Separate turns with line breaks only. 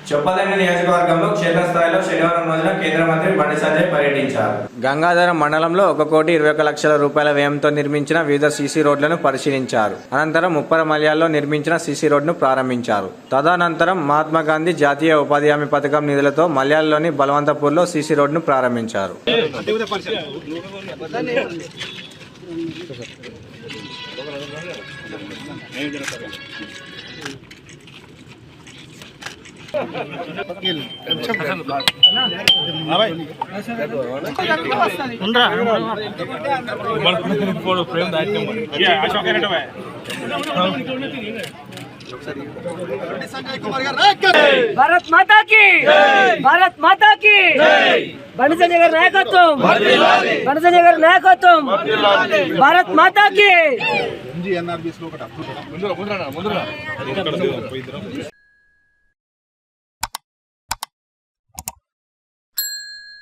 చొప్పదండి నియోజకవర్గంలో క్షేత్రస్థాయిలో శనివారం రోజున కేంద్ర మంత్రి బండి సంజయ్ పర్యటించారు. గంగాధరం మండలంలో 1,21,00,00,000 రూపాయల వ్యయంతో నిర్మించిన వివిధ సీసీ రోడ్లను పరిశీలించారు. అనంతరం ముప్పరమల్యాల్లో నిర్మించిన సీసీ రోడ్ను ప్రారంభించారు. తదనంతరం మహాత్మాగాంధీ జాతీయ ఉపాధి హామీ పథకం నిధులతో మల్యాల్లోని బలవంతపూర్లో సీసీ రోడ్ను ప్రారంభించారు.
भारत माता की भारत माता की బండి సంజయ్ గారి నాయకత్వం బండి సంజయ్ గారి నాయకత్వం భారత్ మాతా की